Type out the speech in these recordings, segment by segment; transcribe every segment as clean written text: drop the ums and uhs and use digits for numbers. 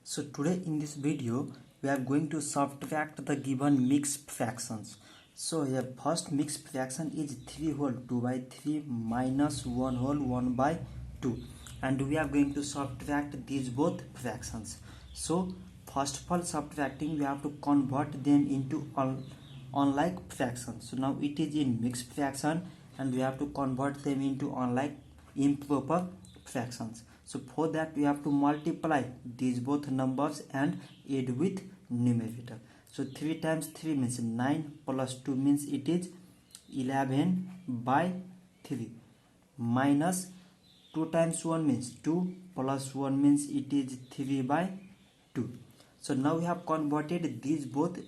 So today in this video we are going to subtract the given mixed fractions. So here first mixed fraction is 3 whole 2 by 3 minus 1 whole 1 by 2, and we are going to subtract these both fractions. So first of all, subtracting we have to convert them into unlike fractions. So now it is in mixed fraction and we have to convert them into unlike improper fractions. So for that we have to multiply these both numbers and add with numerator. So 3 times 3 means 9 plus 2 means it is 11 by 3 minus 2 times 1 means 2 plus 1 means it is 3 by 2. So now we have converted these both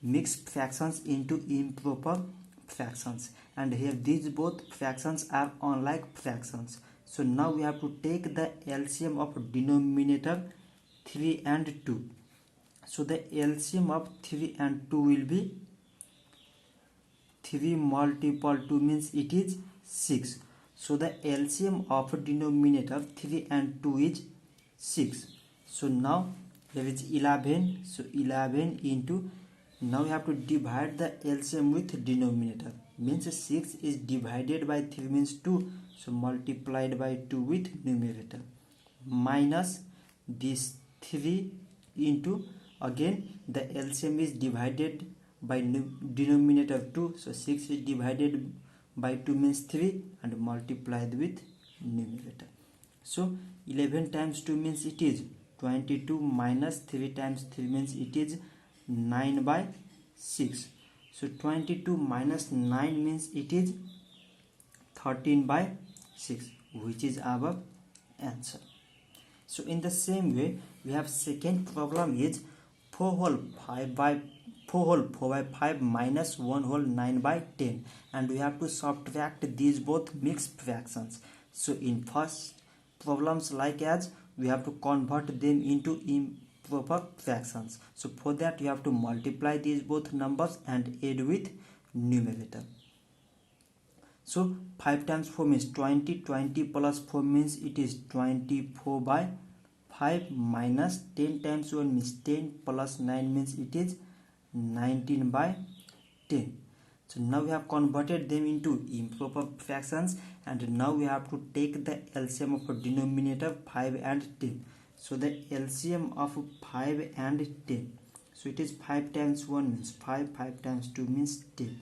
mixed fractions into improper fractions, and here these both fractions are unlike fractions. So now we have to take the LCM of denominator 3 and 2. So the LCM of 3 and 2 will be 3 multiple 2 means it is 6. So the LCM of denominator 3 and 2 is 6. So now there is 11. So 11 into, now we have to divide the LCM with denominator, means 6 is divided by 3 means 2. So multiplied by 2 with numerator, minus this 3 into, again the LCM is divided by denominator 2. So 6 is divided by 2 means 3 and multiplied with numerator. So 11 times 2 means it is 22 minus 3 times 3 means it is 9 by 6. So 22 minus 9 means it is 13 by 6, which is our answer. So in the same way, we have second problem is 4 whole 5 by 4 by 5 minus 1 whole 9 by 10, and we have to subtract these both mixed fractions. So in first problems, like as we have to convert them into improper fractions. So for that you have to multiply these both numbers and add with numerator. So 5 times 4 means 20, 20 plus 4 means it is 24 by 5 minus 10 times 1 means 10 plus 9 means it is 19 by 10. So now we have converted them into improper fractions, and now we have to take the LCM of denominator 5 and 10. So the LCM of 5 and 10, so it is 5 times 1 means 5, 5 times 2 means 10.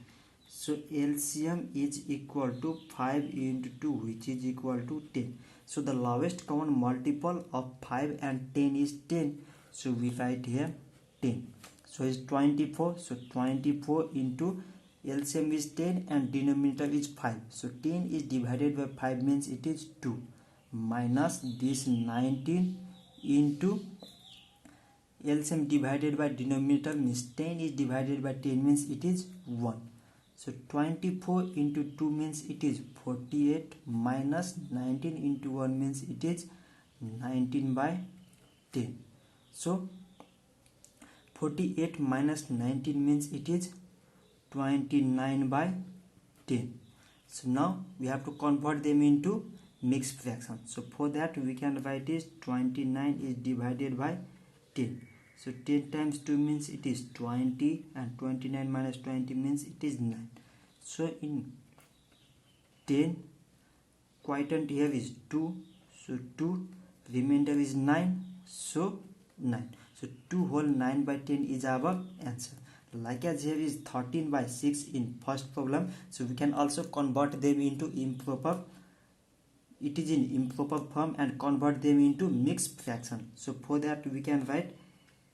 So LCM is equal to 5 into 2, which is equal to 10. So the lowest common multiple of 5 and 10 is 10. So we write here 10. So it's 24. So 24 into LCM is 10 and denominator is 5. So 10 is divided by 5 means it is 2, minus this 19 into LCM divided by denominator means 10 is divided by 10 means it is 1. So 24 into 2 means it is 48 minus 19 into 1 means it is 19 by 10. So 48 minus 19 means it is 29 by 10. So now we have to convert them into mixed fraction. So for that we can write is 29 is divided by 10. So 10 times 2 means it is 20, and 29 minus 20 means it is 9. So in 10, quotient here is 2. So 2, remainder is 9. So 9. So 2 whole 9 by 10 is our answer. Like as here is 13 by 6 in first problem. So we can also convert them into improper. It is in improper form and convert them into mixed fraction. So for that we can write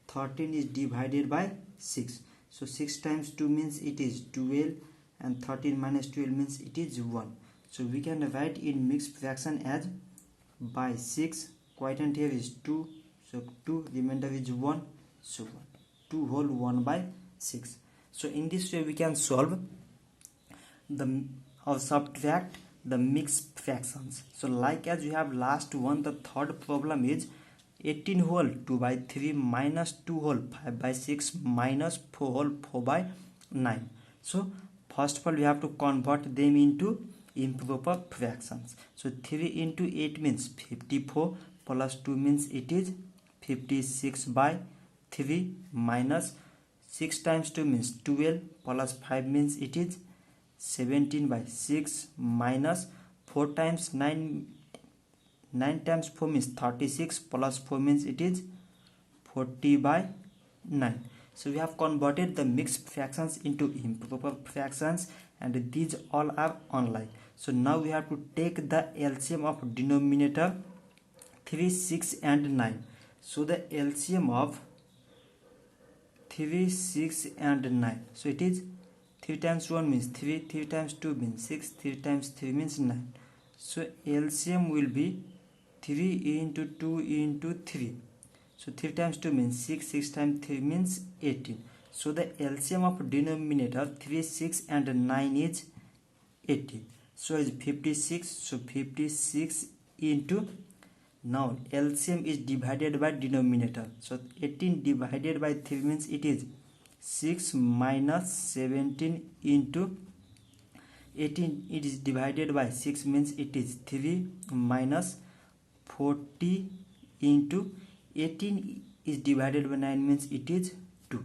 13 is divided by 6. So 6 times 2 means it is 12, and 13 minus 12 means it is 1. So we can write in mixed fraction as by 6. Quotient here is 2. So 2, remainder is 1. So 1. 2 whole 1 by 6. So in this way we can solve or subtract the mixed fractions. So like as we have last one, the third problem is 18 whole 2 by 3 minus 2 whole 5 by 6 minus 4 whole 4 by 9. So first of all we have to convert them into improper fractions. So 3 into 8 means 54 plus 2 means it is 56 by 3 minus 6 times 2 means 12 plus 5 means it is 17 by 6 minus 4 times 9 times 4 means 36 plus 4 means it is 40 by 9. So we have converted the mixed fractions into improper fractions and these all are unlike. So now we have to take the LCM of denominator 3, 6 and 9. So the LCM of 3, 6 and 9. So it is 3 times 1 means 3, 3 times 2 means 6, 3 times 3 means 9. So LCM will be 3 into 2 into 3. So 3 times 2 means 6, 6 times 3 means 18. So the LCM of denominator 3, 6 and 9 is 18. So is 56. So 56 into, now LCM is divided by denominator. So 18 divided by 3 means it is 6 minus 17 into 18. It is divided by 6 means it is 3 minus 40 into 18 is divided by 9 means it is 2.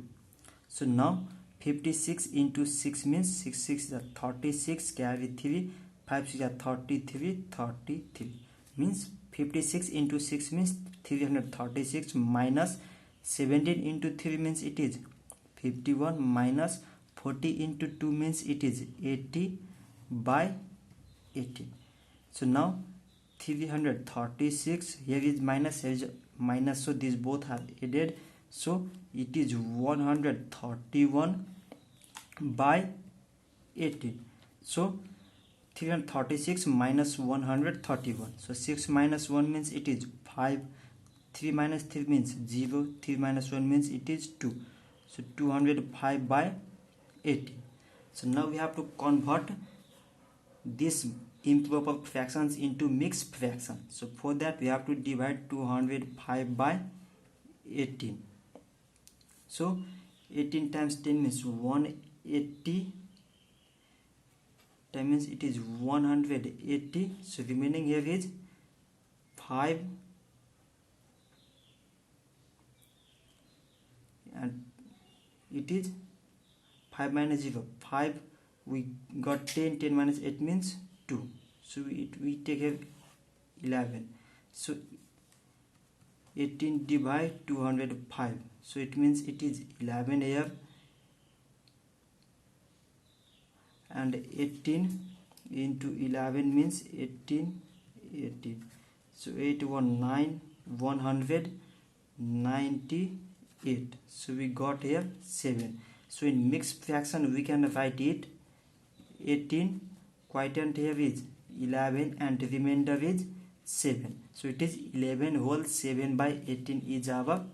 So now 56 into 6 means 6 6 is 36, carry 3, 5 6 is 33, 33 means 56 into 6 means 336 minus 17 into 3 means it is 51 minus 40 into 2 means it is 80 by 18. So now 336, here is minus, here is minus, so these both are added, so it is 131 by 18. So 336 minus 131, so 6 minus 1 means it is 5, 3 minus 3 means 0, 3 minus 1 means it is 2, so 205 by 18. So now we have to convert this improper fractions into mixed fraction. So for that we have to divide 205 by 18. So 18 times 10 means 180, 10 means it is 180. So remaining here is 5 and it is 5 minus 0, 5, we got 10, 10 minus 8 means 2. So we take here 11. So 18 divide 205. So it means it is 11 here. And 18 into 11 means 18, 18. So 819, 198. So we got here 7. So in mixed fraction we can write it 18, quotient here is 11 and remainder is 7. So it is 11 whole 7 by 18 is our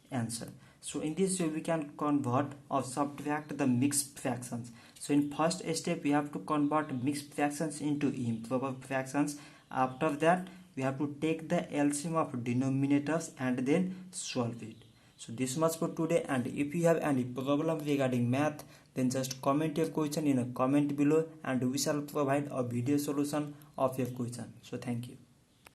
answer. So in this way we can convert or subtract the mixed fractions. So in first step we have to convert mixed fractions into improper fractions. After that we have to take the LCM of denominators and then solve it. So this much for today, and if you have any problem regarding math, then just comment your question in a comment below and we shall provide a video solution of your question. So thank you.